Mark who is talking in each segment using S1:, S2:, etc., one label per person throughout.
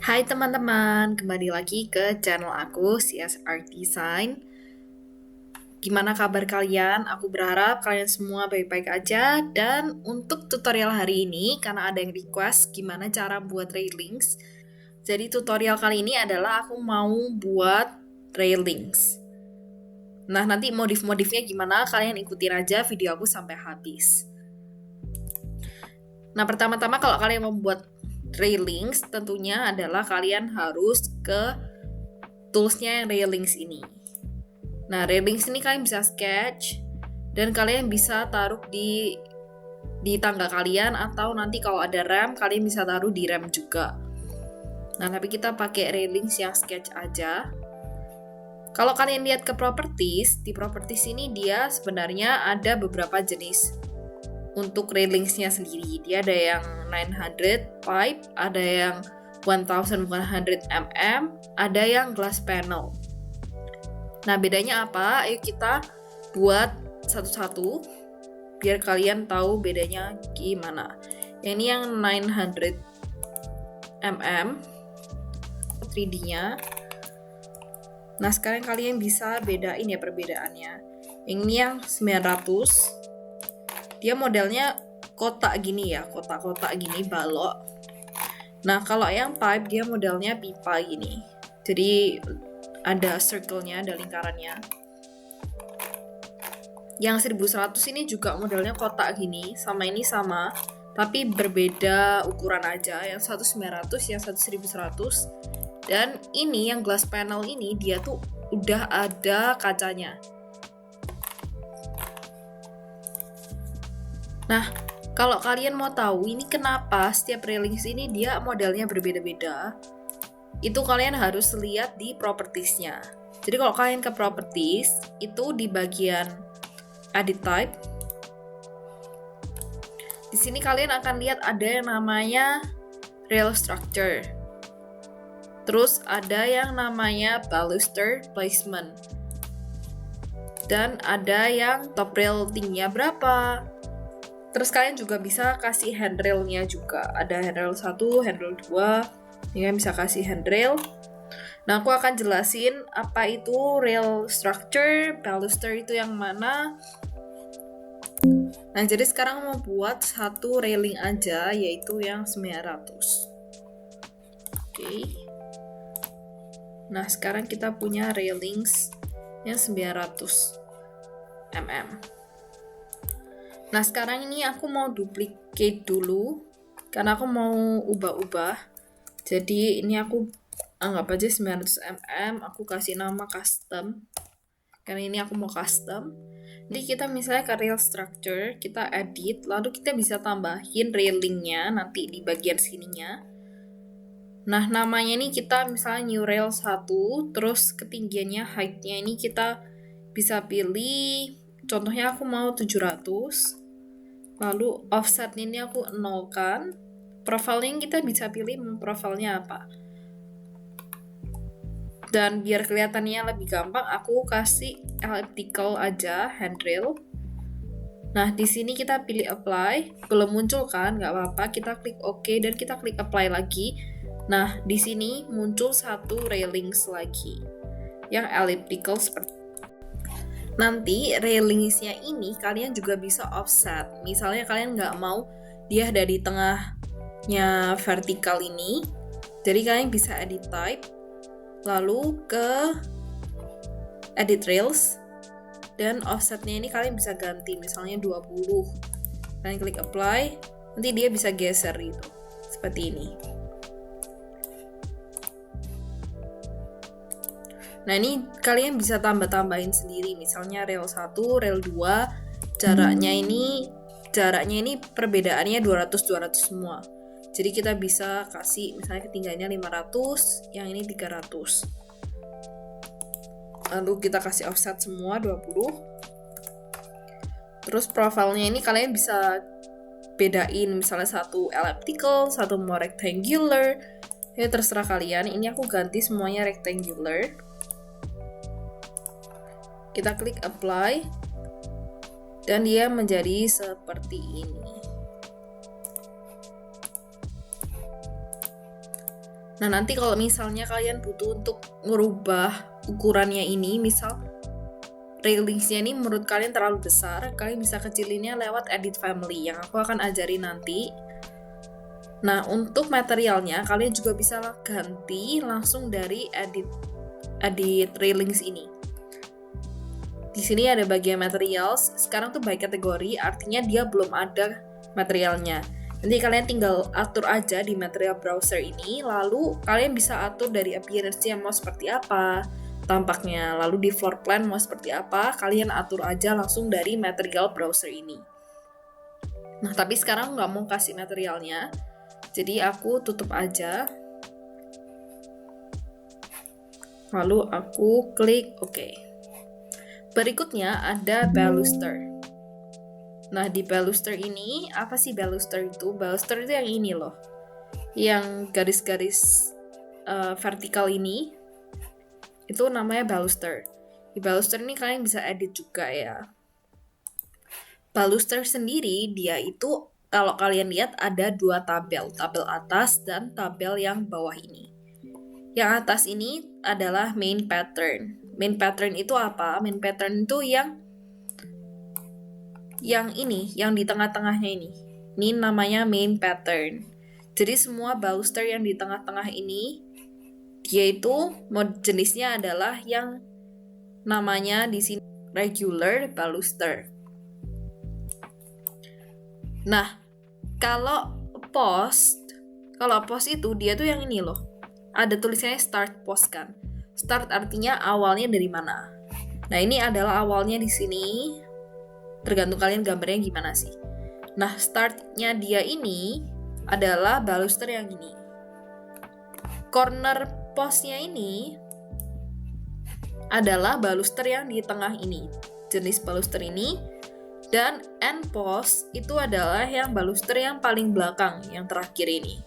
S1: Hai teman-teman, kembali lagi ke channel aku, CSR Design. Gimana kabar kalian? Aku berharap kalian semua baik-baik aja. Dan untuk tutorial hari ini, karena ada yang request gimana cara buat railings. Jadi tutorial kali ini adalah aku mau buat railings. Nah, nanti modif-modifnya gimana, kalian ikutin aja video aku sampai habis. Nah, pertama-tama kalau kalian membuat railings, tentunya adalah kalian harus ke toolsnya yang railings ini. Nah, railings ini kalian bisa sketch dan kalian bisa taruh di tangga kalian, atau nanti kalau ada rem kalian bisa taruh di rem juga. Nah, tapi kita pakai railings yang sketch aja. Kalau kalian lihat ke properties, di properties ini dia sebenarnya ada beberapa jenis untuk railingsnya sendiri. Dia ada yang 900 pipe, ada yang 1100 mm, ada yang glass panel. Nah, bedanya apa? Ayo kita buat satu-satu biar kalian tahu bedanya gimana. Yang ini yang 900 mm 3D-nya. Nah, sekarang kalian bisa bedain ya perbedaannya. Yang ini yang 900. Dia modelnya kotak gini ya, kotak-kotak gini, balok. Nah, kalau yang pipe dia modelnya pipa gini. Jadi ada circle-nya, ada lingkarannya. Yang 1100 ini juga modelnya kotak gini, sama ini sama, tapi berbeda ukuran aja. Yang satu 900, yang satu 1100. Dan ini yang glass panel ini dia tuh udah ada kacanya. Nah, kalau kalian mau tahu ini kenapa setiap railings ini dia modelnya berbeda-beda, itu kalian harus lihat di properties-nya. Jadi kalau kalian ke properties, itu di bagian edit type, di sini kalian akan lihat ada yang namanya rail structure. Terus ada yang namanya baluster placement. Dan ada yang top rail tingginya berapa. Terus kalian juga bisa kasih handrail-nya juga. Ada handrail 1, handrail 2. Kalian bisa kasih handrail. Nah, aku akan jelasin apa itu rail structure, baluster itu yang mana. Nah, jadi sekarang mau buat satu railing aja, yaitu yang 900. Oke. Nah, sekarang kita punya railings yang 900 mm. Nah, sekarang ini aku mau duplicate dulu, karena aku mau ubah-ubah. Jadi ini aku anggap aja 900 mm, aku kasih nama custom. Karena ini aku mau custom. Jadi kita misalnya ke rail structure, kita edit, lalu kita bisa tambahin railingnya nanti di bagian sininya. Nah, namanya ini kita misalnya new rail 1, terus ketinggiannya, height-nya ini kita bisa pilih, contohnya aku mau 700. Lalu offset ini aku nolkan. Profilnya kita bisa pilih profilnya apa. Dan biar kelihatannya lebih gampang, aku kasih elliptical aja, handrail. Nah, di sini kita pilih apply. Belum muncul kan? Nggak apa-apa. Kita klik OK dan kita klik apply lagi. Nah, di sini muncul satu railings lagi. Yang elliptical seperti nanti railingsnya ini kalian juga bisa offset. Misalnya kalian nggak mau dia dari tengahnya vertikal ini, jadi kalian bisa edit type, lalu ke edit rails, dan offsetnya ini kalian bisa ganti, misalnya 20. Kalian klik apply, nanti dia bisa geser gitu, seperti ini. Nah, ini kalian bisa tambah-tambahin sendiri, misalnya rail 1, rail 2, jaraknya ini perbedaannya 200 semua. Jadi kita bisa kasih misalnya ketinggiannya 500, yang ini 300. Lalu kita kasih offset semua 20. Terus profilnya ini kalian bisa bedain, misalnya satu elliptical, satu mau rectangular. Ya terserah kalian. Ini aku ganti semuanya rectangular. Kita klik apply dan dia menjadi seperti ini. Nah, nanti kalau misalnya kalian butuh untuk merubah ukurannya ini, misal railingsnya ini menurut kalian terlalu besar, kalian bisa kecilinnya lewat edit family yang aku akan ajarin nanti. Nah, untuk materialnya kalian juga bisa ganti langsung dari edit railings ini. Di sini ada bagian materials, sekarang tuh by kategori, artinya dia belum ada materialnya. Nanti kalian tinggal atur aja di material browser ini, lalu kalian bisa atur dari appearance-nya mau seperti apa, tampaknya, lalu di floor plan mau seperti apa, kalian atur aja langsung dari material browser ini. Nah, tapi sekarang nggak mau kasih materialnya, jadi aku tutup aja. Lalu aku klik OK. Berikutnya ada baluster. Nah, di baluster ini, apa sih baluster itu? Baluster itu yang ini loh. Yang garis-garis vertikal ini, itu namanya baluster. Di baluster ini kalian bisa edit juga ya. Baluster sendiri, dia itu, kalau kalian lihat ada dua tabel. Tabel atas dan tabel yang bawah ini. Yang atas ini adalah main pattern. Main pattern itu apa? Main pattern itu yang ini, yang di tengah-tengahnya ini. Ini namanya main pattern. Jadi semua baluster yang di tengah-tengah ini, dia itu jenisnya adalah yang namanya di sini regular baluster. Nah, kalau post itu dia tuh yang ini loh. Ada tulisannya start post kan. Start artinya awalnya dari mana. Nah, ini adalah awalnya di sini. Tergantung kalian gambarnya gimana sih. Nah, startnya dia ini adalah baluster yang ini. Corner postnya ini adalah baluster yang di tengah ini. Jenis baluster ini. Dan end post itu adalah yang baluster yang paling belakang, yang terakhir ini.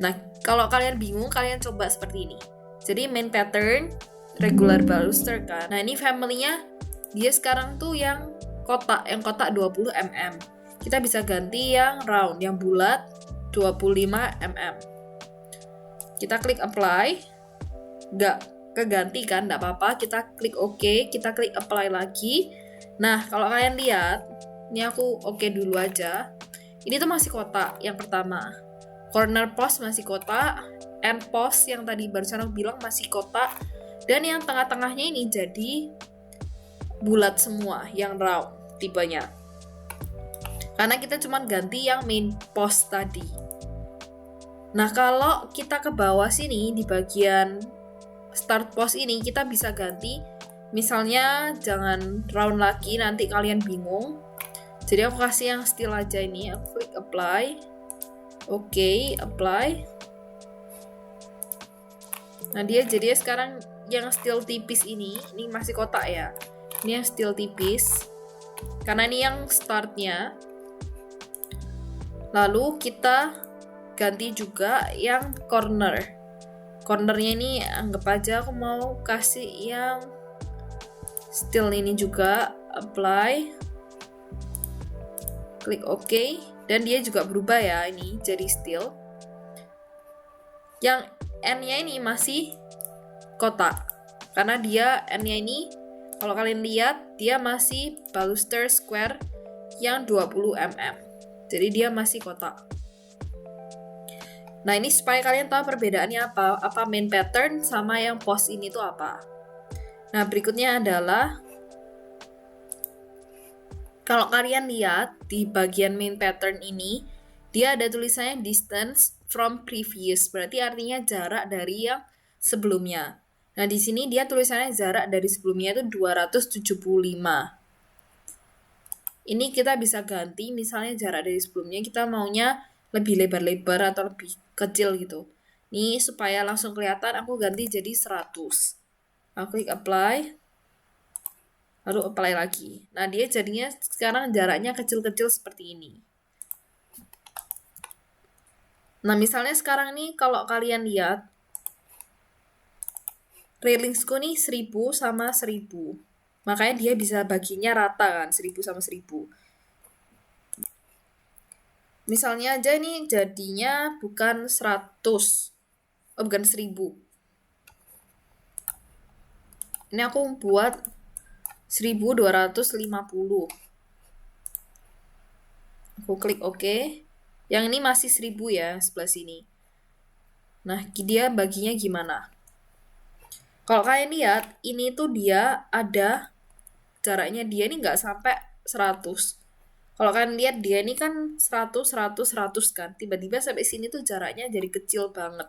S1: Nah, kalau kalian bingung, kalian coba seperti ini. Jadi main pattern, regular baluster kan. Nah, ini family-nya dia sekarang tuh yang kotak 20 mm. Kita bisa ganti yang round, yang bulat 25 mm. Kita klik apply. Nggak keganti kan, nggak apa-apa. Kita klik OK, kita klik apply lagi. Nah, kalau kalian lihat, ini aku OK dulu aja. Ini tuh masih kotak yang pertama. Corner post masih kotak, end post yang tadi barusan aku bilang masih kotak, dan yang tengah-tengahnya ini jadi bulat semua, yang round tipenya. Karena kita cuma ganti yang main post tadi. Nah, kalau kita ke bawah sini di bagian start post ini, kita bisa ganti. Misalnya jangan round lagi, nanti kalian bingung. Jadi aku kasih yang still aja ini, aku klik apply. Oke, apply. Nah, dia jadi sekarang yang still tipis ini masih kotak ya. Ini yang still tipis. Karena ini yang startnya. Lalu kita ganti juga yang corner. Cornernya ini anggap aja aku mau kasih yang still ini juga, apply, klik OK, dan dia juga berubah ya, ini jadi still. Yang N-nya ini masih kotak, karena dia N-nya ini, kalau kalian lihat, dia masih baluster square yang 20 mm, jadi dia masih kotak. Nah, ini supaya kalian tahu perbedaannya apa main pattern sama yang post ini tuh apa. Nah, berikutnya adalah kalau kalian lihat di bagian main pattern ini, dia ada tulisannya distance from previous, berarti artinya jarak dari yang sebelumnya. Nah, di sini dia tulisannya jarak dari sebelumnya itu 275. Ini kita bisa ganti, misalnya jarak dari sebelumnya kita maunya lebih lebar-lebar atau lebih kecil gitu. Ini supaya langsung kelihatan, aku ganti jadi 100. Aku klik apply, lalu apply lagi. Nah, dia jadinya sekarang jaraknya kecil-kecil seperti ini. Nah, misalnya sekarang nih kalau kalian lihat, railingsku nih 1000 sama 1000. Makanya dia bisa baginya rata kan, 1000 sama 1000. Misalnya aja ini jadinya bukan 100, bukan 1000. Ini aku buat 1250. Aku klik OK. Yang ini masih 1000 ya, sebelah sini. Nah, dia baginya gimana? Kalau kalian lihat, ini tuh dia ada jaraknya, dia ini nggak sampai 100. Kalau kalian lihat dia ini kan 100, 100, 100 kan. Tiba-tiba sampai sini tuh jaraknya jadi kecil banget.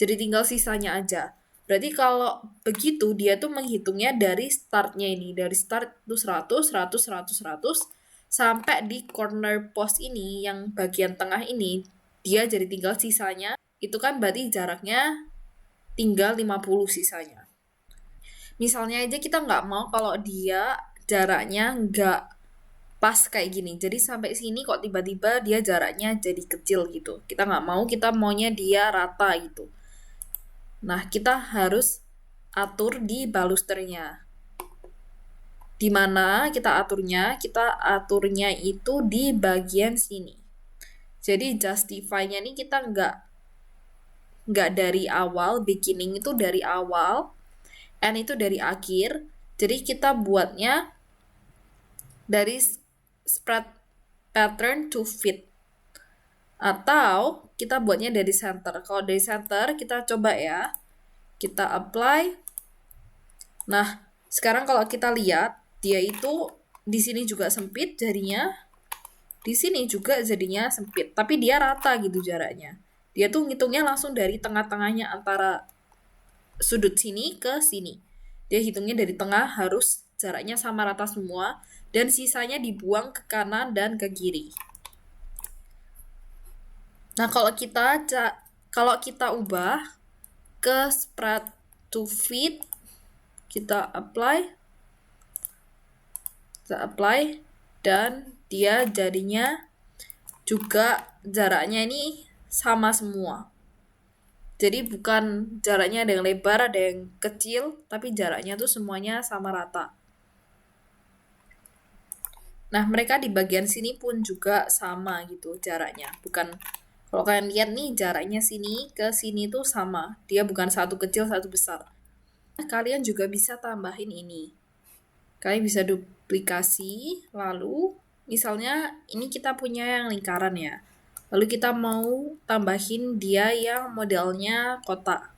S1: Jadi tinggal sisanya aja. Berarti kalau begitu dia tuh menghitungnya dari startnya ini. Dari start tuh 100, 100, 100, 100. Sampai di corner post ini yang bagian tengah ini. Dia jadi tinggal sisanya. Itu kan berarti jaraknya tinggal 50 sisanya. Misalnya aja kita nggak mau kalau dia jaraknya nggak pas kayak gini. Jadi sampai sini kok tiba-tiba dia jaraknya jadi kecil gitu. Kita nggak mau, kita maunya dia rata gitu. Nah, kita harus atur di balusternya. Di mana kita aturnya? Kita aturnya itu di bagian sini. Jadi justify-nya ini kita nggak dari awal, beginning itu dari awal, end itu dari akhir. Jadi kita buatnya dari spread pattern to fit. Atau kita buatnya dari center. Kalau dari center kita coba ya. Kita apply. Nah, sekarang kalau kita lihat dia itu di sini juga sempit jadinya. Di sini juga jadinya sempit, tapi dia rata gitu jaraknya. Dia tuh ngitungnya langsung dari tengah-tengahnya antara sudut sini ke sini. Dia hitungnya dari tengah harus jaraknya sama rata semua dan sisanya dibuang ke kanan dan ke kiri. Nah, kalau kita ubah ke spread to fit, kita apply dan dia jadinya juga jaraknya ini sama semua. Jadi bukan jaraknya ada yang lebar, ada yang kecil, tapi jaraknya tuh semuanya sama rata. Nah, mereka di bagian sini pun juga sama gitu jaraknya. Bukan, kalau kalian lihat nih jaraknya sini ke sini tuh sama. Dia bukan satu kecil, satu besar. Kalian juga bisa tambahin ini. Kalian bisa duplikasi, lalu misalnya ini kita punya yang lingkaran ya. Lalu kita mau tambahin dia yang modelnya kotak.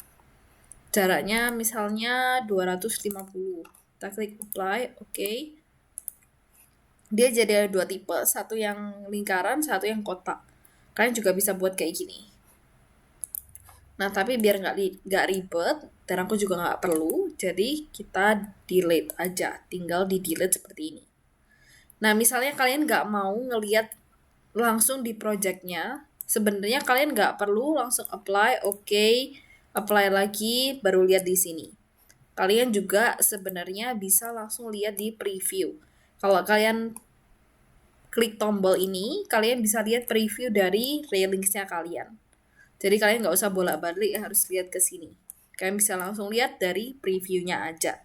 S1: Jaraknya misalnya 250. Kita klik apply, oke. Dia jadi ada dua tipe, satu yang lingkaran, satu yang kotak. Kalian juga bisa buat kayak gini. Nah, tapi biar nggak ribet, dan aku juga nggak perlu, jadi kita delete aja. Tinggal di delete seperti ini. Nah, misalnya kalian nggak mau ngelihat langsung di projectnya, sebenarnya kalian nggak perlu langsung apply, oke, apply lagi, baru lihat di sini. Kalian juga sebenarnya bisa langsung lihat di preview. Kalau kalian klik tombol ini, kalian bisa lihat preview dari railingsnya kalian. Jadi kalian nggak usah bolak-balik harus lihat ke sini. Kalian bisa langsung lihat dari previewnya aja.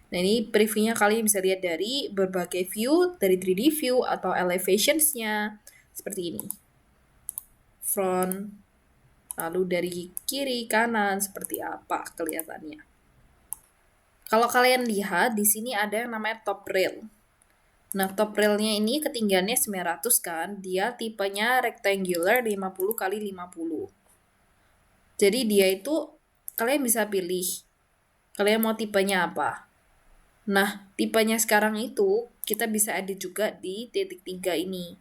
S1: Nah, ini previewnya kalian bisa lihat dari berbagai view, dari 3D view atau elevationsnya, seperti ini. Front, lalu dari kiri, kanan, seperti apa kelihatannya. Kalau kalian lihat, di sini ada yang namanya top rail. Nah, top railnya ini ketinggiannya 900 kan, dia tipenya rectangular 50 x 50. Jadi dia itu, kalian bisa pilih, kalian mau tipenya apa. Nah, tipenya sekarang itu, kita bisa edit juga di titik 3 ini,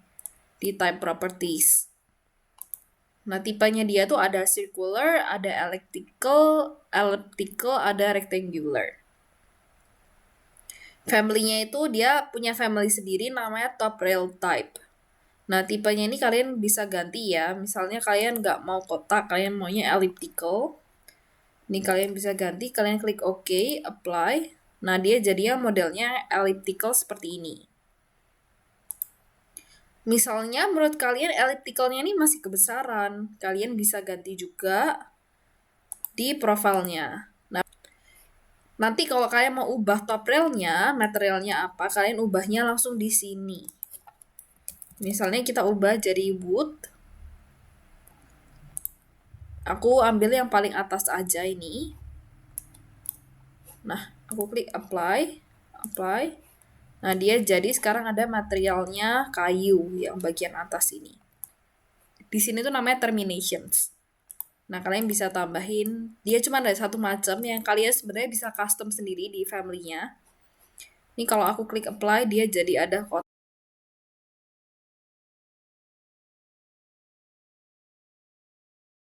S1: di type properties. Nah, tipenya dia tuh ada circular, ada elliptical, ada rectangular. Family-nya itu dia punya family sendiri namanya top rail type. Nah, tipenya ini kalian bisa ganti ya. Misalnya kalian nggak mau kotak, kalian maunya elliptical. Ini kalian bisa ganti, kalian klik OK, apply. Nah, dia jadinya modelnya elliptical seperti ini. Misalnya menurut kalian ellipticalnya ini masih kebesaran, kalian bisa ganti juga di profilnya. Nah, nanti kalau kalian mau ubah top railnya, materialnya apa, kalian ubahnya langsung di sini. Misalnya kita ubah jadi wood. Aku ambil yang paling atas aja ini. Nah, aku klik apply. Nah, dia jadi sekarang ada materialnya kayu yang bagian atas ini. Di sini tuh namanya terminations. Nah, kalian bisa tambahin, dia cuma ada satu macam yang kalian sebenarnya bisa custom sendiri di family-nya. Ini kalau aku klik apply, dia jadi ada kotak